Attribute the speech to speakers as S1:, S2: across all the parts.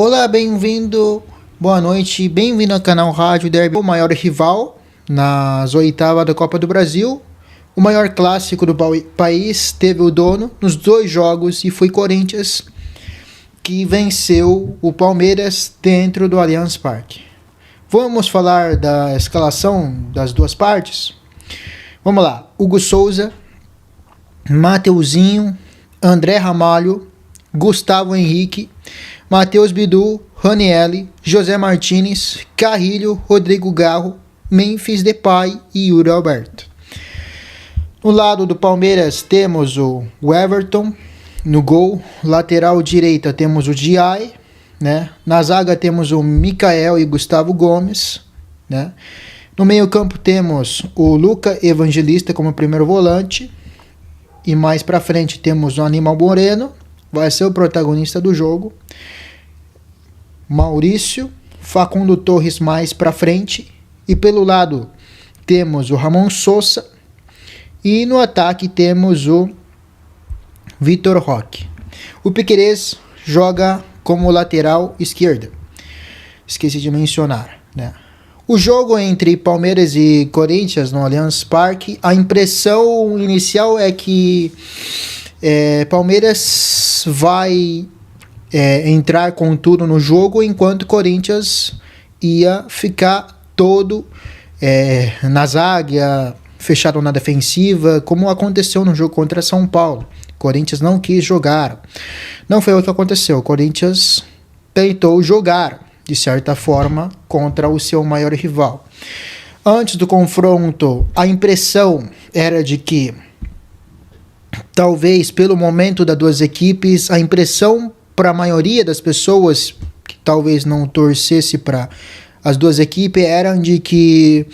S1: Olá, bem-vindo, boa noite, bem-vindo ao canal Rádio Derby, o maior rival nas oitavas da Copa do Brasil. O maior clássico do país teve o dono nos dois jogos e foi Corinthians que venceu o Palmeiras dentro do Allianz Parque. Vamos falar da escalação das duas partes? Vamos lá, Hugo Souza, Mateuzinho, André Ramalho, Gustavo Henrique, Matheus Bidu, Ranielli, José Martinez, Carrilho, Rodrigo Garro, Memphis Depay e Yuri Alberto. No lado do Palmeiras temos o Everton no gol, lateral direita temos o Diay, né? Na zaga temos o Mikael e Gustavo Gomes, né? No meio campo temos o Luca Evangelista como primeiro volante e mais para frente temos o Aníbal Moreno, vai ser o protagonista do jogo. Maurício, Facundo Torres mais para frente. E pelo lado temos o Ramon Sousa. E no ataque temos o Vitor Roque. O Piquerez joga como lateral esquerda. Esqueci de mencionar, né? O jogo entre Palmeiras e Corinthians no Allianz Parque, a impressão inicial é que Palmeiras vai entrar com tudo no jogo, enquanto Corinthians ia ficar todo na zaga, fechado na defensiva, como aconteceu no jogo contra São Paulo. Corinthians não quis jogar. Não foi o que aconteceu. Corinthians tentou jogar, de certa forma, contra o seu maior rival. Antes do confronto, a impressão era de que, talvez pelo momento das duas equipes, a impressão para a maioria das pessoas que talvez não torcesse para as duas equipes era de que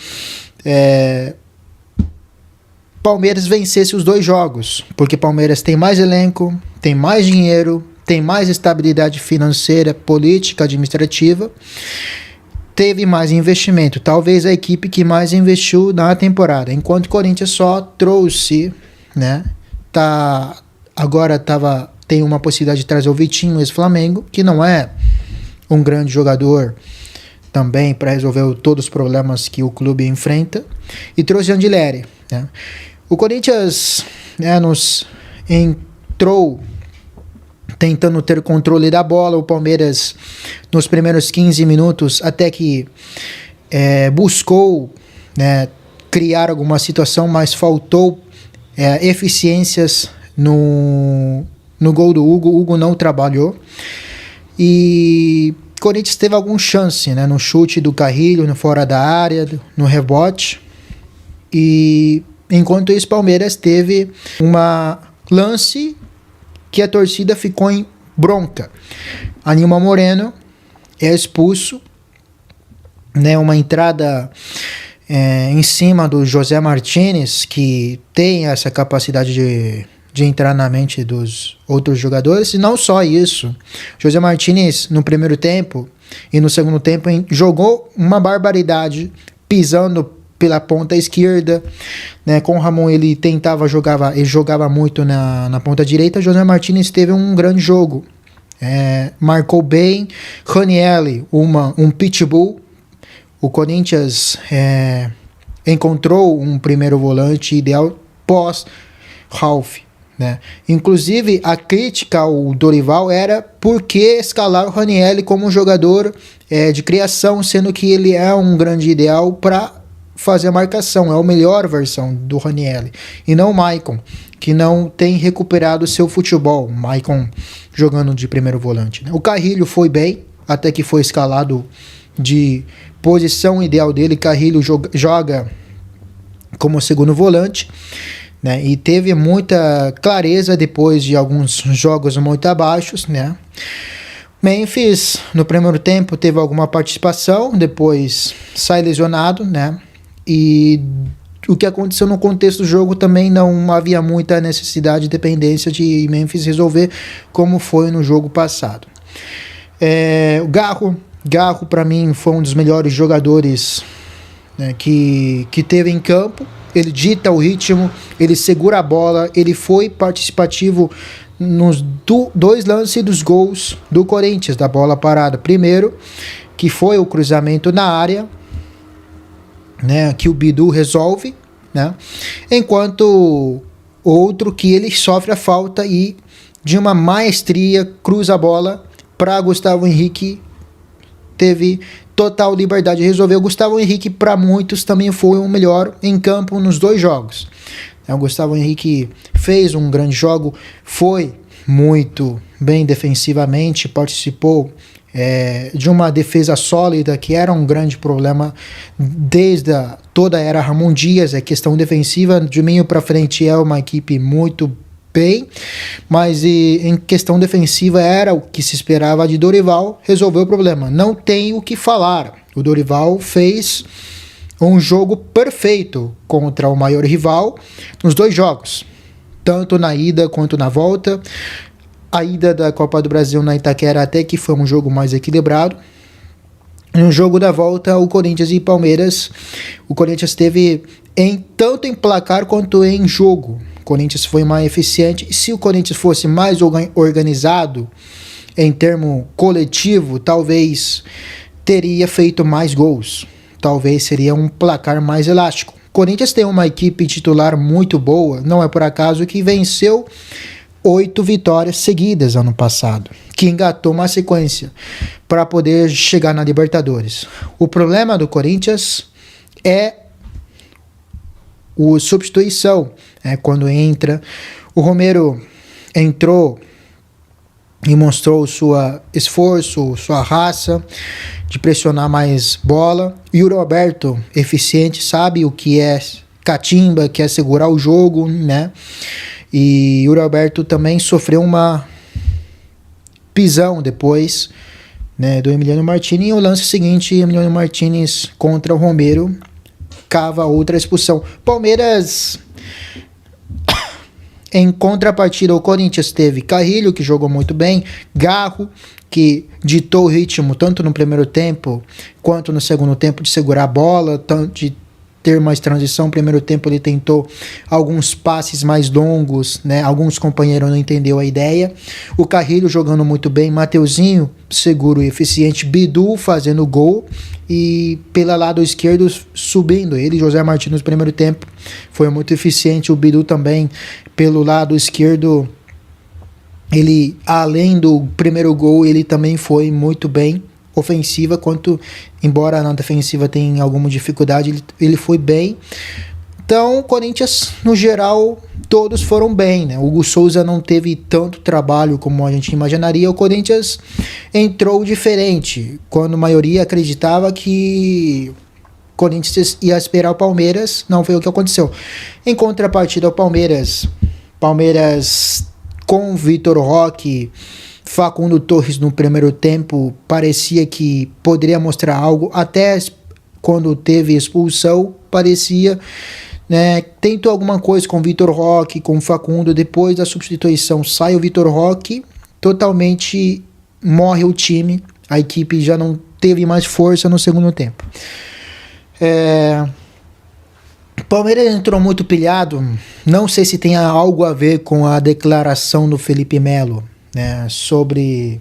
S1: Palmeiras vencesse os dois jogos, porque Palmeiras tem mais elenco, tem mais dinheiro, tem mais estabilidade financeira, política, administrativa, teve mais investimento, talvez a equipe que mais investiu na temporada, enquanto o Corinthians só trouxe, né? Tem uma possibilidade de trazer o Vitinho, ex-Flamengo, que não é um grande jogador também para resolver todos os problemas que o clube enfrenta, e trouxe Andileri, né? O Corinthians nos entrou tentando ter controle da bola. O Palmeiras, nos primeiros 15 minutos, até que buscou criar alguma situação, mas faltou eficiências no gol do Hugo. O Hugo não trabalhou. E o Corinthians teve alguma chance, no chute do Carrilho, no fora da área, no rebote. E enquanto isso, Palmeiras teve uma lance que a torcida ficou em bronca. Aníbal Moreno é expulso, uma entrada em cima do José Martinez, que tem essa capacidade de entrar na mente dos outros jogadores. E não só isso, José Martinez no primeiro tempo e no segundo tempo jogou uma barbaridade, pisando pela ponta esquerda, com o Ramon ele jogava muito na ponta direita. José Martinez teve um grande jogo, marcou bem. Ranielli, um pitbull. O Corinthians encontrou um primeiro volante ideal pós Ralf, Inclusive a crítica ao Dorival era por que escalar o Ranielli como um jogador de criação, sendo que ele é um grande ideal para fazer a marcação, é a melhor versão do Ranielli, e não o Maicon, que não tem recuperado seu futebol. Maicon jogando de primeiro volante, O Carrilho foi bem, até que foi escalado de posição ideal dele. Carrilho joga como segundo volante, e teve muita clareza depois de alguns jogos muito abaixo, Memphis no primeiro tempo teve alguma participação, depois sai lesionado, E o que aconteceu no contexto do jogo também não havia muita necessidade e dependência de Memphis resolver, como foi no jogo passado. O Garro para mim foi um dos melhores jogadores que teve em campo. Ele dita o ritmo, ele segura a bola, ele foi participativo nos dois lances dos gols do Corinthians, da bola parada. Primeiro, que foi o cruzamento na área, né, que o Bidu resolve, né, enquanto outro que ele sofre a falta e de uma maestria cruza a bola para Gustavo Henrique, teve total liberdade de resolver. O Gustavo Henrique, para muitos, também foi o melhor em campo nos dois jogos. O Gustavo Henrique fez um grande jogo, foi muito bem defensivamente, participou de uma defesa sólida, que era um grande problema desde toda a era Ramon Dias. A questão defensiva, de meio para frente, é uma equipe muito bem, mas em questão defensiva era o que se esperava de Dorival, resolveu o problema. Não tem o que falar, o Dorival fez um jogo perfeito contra o maior rival nos dois jogos, tanto na ida quanto na volta. A ida da Copa do Brasil na Itaquera até que foi um jogo mais equilibrado. No jogo da volta, o Corinthians e Palmeiras, o Corinthians teve tanto em placar quanto em jogo. O Corinthians foi mais eficiente. Se o Corinthians fosse mais organizado em termo coletivo, talvez teria feito mais gols. Talvez seria um placar mais elástico. O Corinthians tem uma equipe titular muito boa, não é por acaso que venceu 8 vitórias seguidas ano passado, que engatou uma sequência para poder chegar na Libertadores. O problema do Corinthians é a substituição, quando entra. O Romero entrou e mostrou seu esforço, sua raça de pressionar mais bola. Yuri Alberto, eficiente, sabe o que é catimba, que é segurar o jogo, né? E Yuri Alberto também sofreu uma pisão depois, né, do Emiliano Martinez. E o lance seguinte, Emiliano Martinez contra o Romero, cava outra expulsão. Palmeiras, em contrapartida, o Corinthians teve Carrilho, que jogou muito bem, Garro, que ditou o ritmo tanto no primeiro tempo quanto no segundo tempo, de segurar a bola, de ter mais transição. No primeiro tempo ele tentou alguns passes mais longos, né? Alguns companheiros não entenderam a ideia. O Carrilho jogando muito bem, Mateuzinho seguro e eficiente, Bidu fazendo gol e pelo lado esquerdo subindo. Ele, José Martins, no primeiro tempo foi muito eficiente. O Bidu também pelo lado esquerdo, ele, além do primeiro gol, ele também foi muito bem ofensiva, embora na defensiva tenha alguma dificuldade, ele foi bem. Então, o Corinthians, no geral, todos foram bem, né? O Hugo Souza não teve tanto trabalho como a gente imaginaria. O Corinthians entrou diferente, quando a maioria acreditava que o Corinthians ia esperar o Palmeiras. Não foi o que aconteceu. Em contrapartida, o Palmeiras com Vitor Roque, Facundo Torres no primeiro tempo parecia que poderia mostrar algo, até quando teve expulsão parecia, né, tentou alguma coisa com Vitor Roque, com Facundo. Depois da substituição sai o Vitor Roque, totalmente morre o time, a equipe já não teve mais força no segundo tempo. Palmeiras entrou muito pilhado, não sei se tem algo a ver com a declaração do Felipe Melo, né, sobre,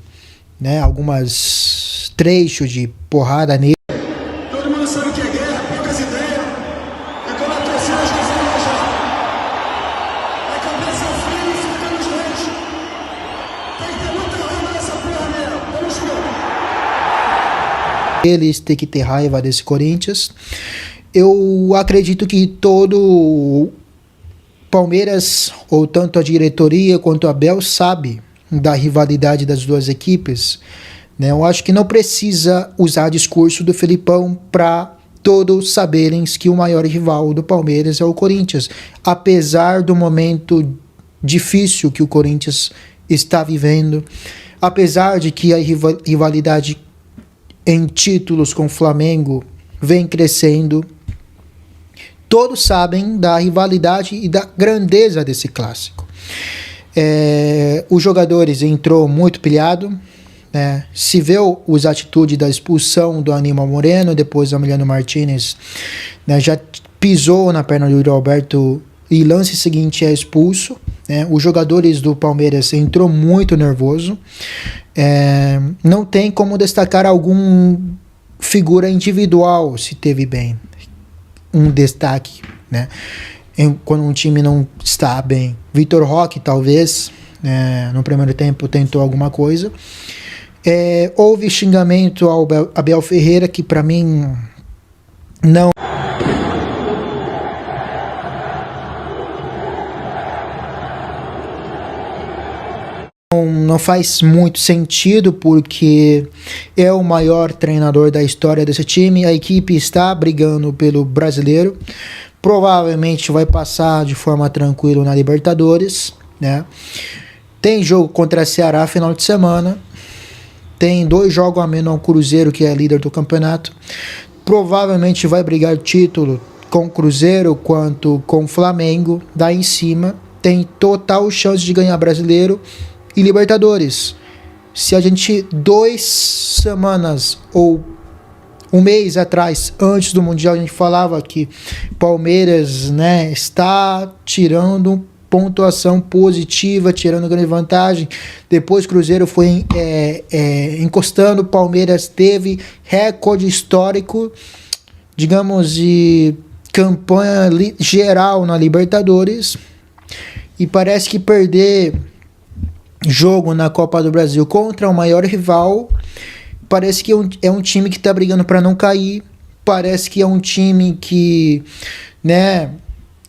S1: né, algumas trechos de porrada nele.
S2: Todo mundo sabe que é guerra, poucas ideias. E quando a torcida às vezes viaja, a cabeça fria e fica nos dentes. Tem que ter muita raiva nessa porra mesmo. Vamos jogar.
S1: Eles têm que ter raiva desse Corinthians. Eu acredito que todo Palmeiras, ou tanto a diretoria quanto a Abel, sabe da rivalidade das duas equipes, né? Eu acho que não precisa usar discurso do Felipão para todos saberem que o maior rival do Palmeiras é o Corinthians, apesar do momento difícil que o Corinthians está vivendo, apesar de que a rivalidade em títulos com o Flamengo vem crescendo. Todos sabem da rivalidade e da grandeza desse clássico. Os jogadores entrou muito pilhado, né? Se vê as atitudes da expulsão do Aníbal Moreno, depois o Emiliano Martinez, né, já pisou na perna do Yuri Alberto e lance seguinte é expulso, né? Os jogadores do Palmeiras entrou muito nervoso. Não tem como destacar algum figura individual se teve bem um destaque, né? Quando um time não está bem. Vitor Roque talvez no primeiro tempo tentou alguma coisa. Houve xingamento ao Abel Ferreira, que para mim não faz muito sentido, porque é o maior treinador da história desse time. A equipe está brigando pelo brasileiro, provavelmente vai passar de forma tranquila na Libertadores, né? Tem jogo contra a Ceará final de semana, tem 2 jogos a menos ao Cruzeiro, que é líder do campeonato. Provavelmente vai brigar título com o Cruzeiro quanto com o Flamengo. Daí em cima tem total chance de ganhar brasileiro e Libertadores. Se a gente 2 semanas ou um mês atrás, antes do Mundial, a gente falava que Palmeiras, né, está tirando pontuação positiva, tirando grande vantagem. Depois Cruzeiro foi encostando, Palmeiras teve recorde histórico, digamos, de campanha geral na Libertadores, e parece que perder jogo na Copa do Brasil contra o maior rival, parece que é um time que está brigando para não cair, parece que é um time que, né,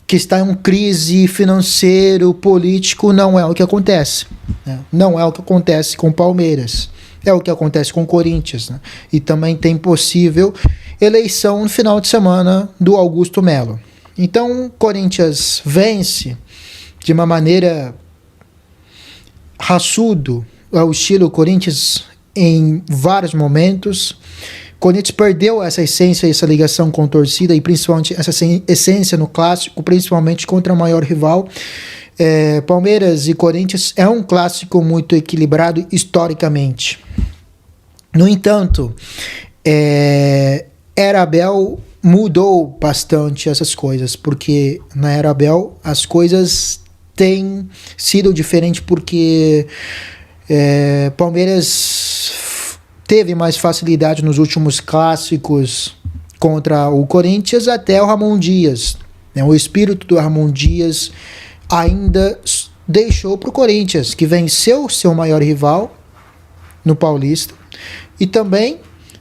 S1: que está em uma crise financeiro, político. Não é o que acontece, né? Não é o que acontece com o Palmeiras, é o que acontece com o Corinthians, né? E também tem possível eleição no final de semana do Augusto Melo. Então o Corinthians vence de uma maneira raçudo, ao estilo Corinthians em vários momentos. Corinthians perdeu essa essência, essa ligação com a torcida, e principalmente essa essência no clássico, principalmente contra o maior rival. Palmeiras e Corinthians é um clássico muito equilibrado historicamente. No entanto, Era Abel mudou bastante essas coisas, porque na Era Abel as coisas têm sido diferentes, porque Palmeiras teve mais facilidade nos últimos clássicos contra o Corinthians, até o Ramon Dias, né? O espírito do Ramon Dias ainda deixou para o Corinthians, que venceu seu maior rival no Paulista e também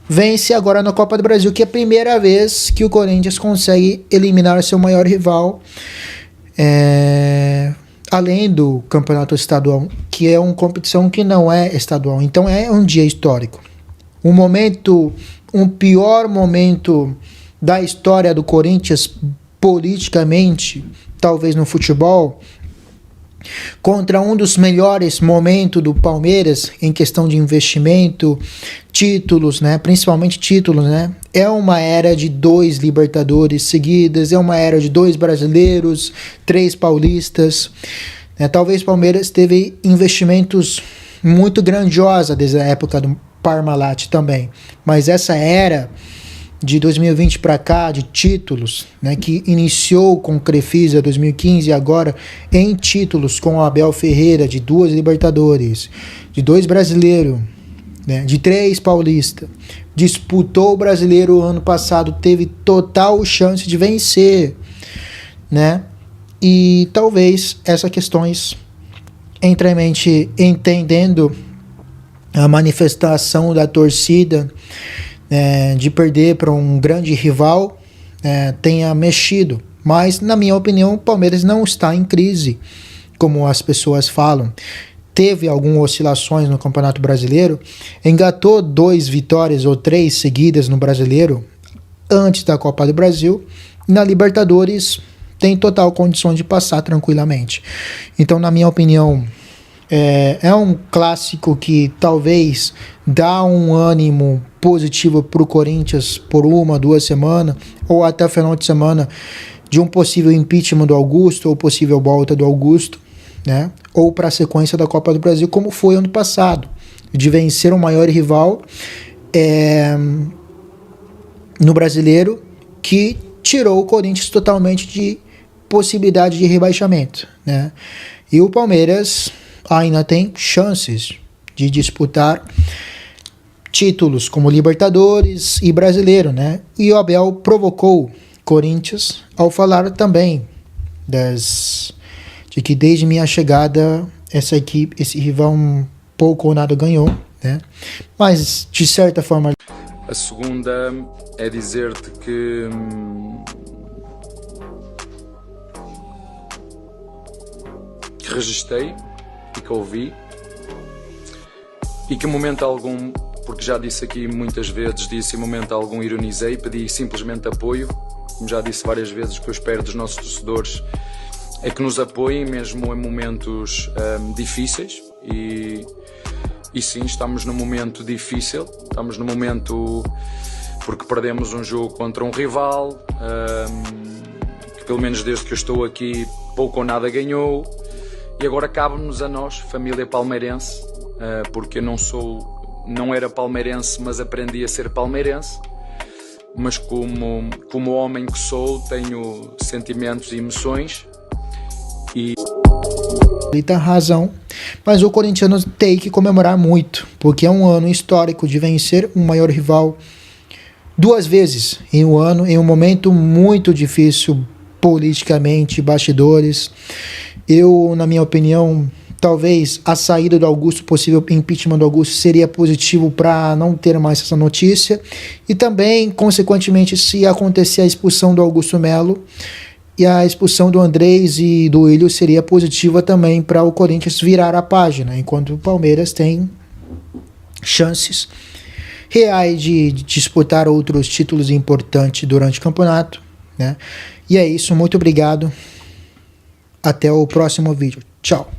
S1: vence agora na Copa do Brasil, que é a primeira vez que o Corinthians consegue eliminar seu maior rival, além do campeonato estadual, que é uma competição que não é estadual. Então é um dia histórico. Um pior momento da história do Corinthians politicamente, talvez no futebol, contra um dos melhores momentos do Palmeiras em questão de investimento, títulos, né? Principalmente títulos, né? É uma era de 2 Libertadores seguidas, é uma era de 2 brasileiros, 3 paulistas, né? Talvez o Palmeiras teve investimentos muito grandiosos desde a época do Parmalat também, mas essa era de 2020 para cá, de títulos, né, que iniciou com o Crefisa 2015 e agora em títulos com o Abel Ferreira, de 2 Libertadores, de 2 brasileiros, né, de 3 paulistas, disputou o brasileiro ano passado, teve total chance de vencer, né, e talvez essas questões entre a mente, entendendo a manifestação da torcida, de perder para um grande rival, tenha mexido. Mas, na minha opinião, o Palmeiras não está em crise, como as pessoas falam. Teve algumas oscilações no Campeonato Brasileiro, engatou 2 vitórias ou 3 seguidas no Brasileiro antes da Copa do Brasil. Na Libertadores tem total condição de passar tranquilamente. Então, na minha opinião, é um clássico que talvez dá um ânimo positivo para o Corinthians por 1, 2 semanas, ou até final de semana, de um possível impeachment do Augusto, ou possível volta do Augusto, né? Ou para a sequência da Copa do Brasil, como foi ano passado, de vencer o maior rival no Brasileiro, que tirou o Corinthians totalmente de possibilidade de rebaixamento, né? E o Palmeiras ainda tem chances de disputar títulos como Libertadores e Brasileiro, né? E o Abel provocou Corinthians ao falar também de que desde minha chegada esse rival pouco ou nada ganhou, né? Mas de certa forma.
S3: A segunda é dizer-te que registrei e que ouvi e que em momento algum, porque já disse aqui muitas vezes, em momento algum ironizei, pedi simplesmente apoio, como já disse várias vezes, o que eu espero dos nossos torcedores é que nos apoiem mesmo em momentos difíceis e sim, estamos num momento difícil, estamos num momento porque perdemos um jogo contra um rival que pelo menos desde que eu estou aqui pouco ou nada ganhou. E agora cabe-nos a nós, família palmeirense, porque eu não era palmeirense, mas aprendi a ser palmeirense. Mas como homem que sou, tenho sentimentos e emoções.
S1: Ele tem razão, mas o corintiano tem que comemorar muito, porque é um ano histórico de vencer um maior rival 2 vezes em um ano, em um momento muito difícil politicamente, bastidores. Eu, na minha opinião, talvez a saída do Augusto, possível impeachment do Augusto, seria positivo para não ter mais essa notícia. E também, consequentemente, se acontecer a expulsão do Augusto Melo e a expulsão do Andrés e do Willian, seria positiva também para o Corinthians virar a página, enquanto o Palmeiras tem chances reais de disputar outros títulos importantes durante o campeonato, né? E é isso, muito obrigado. Até o próximo vídeo. Tchau.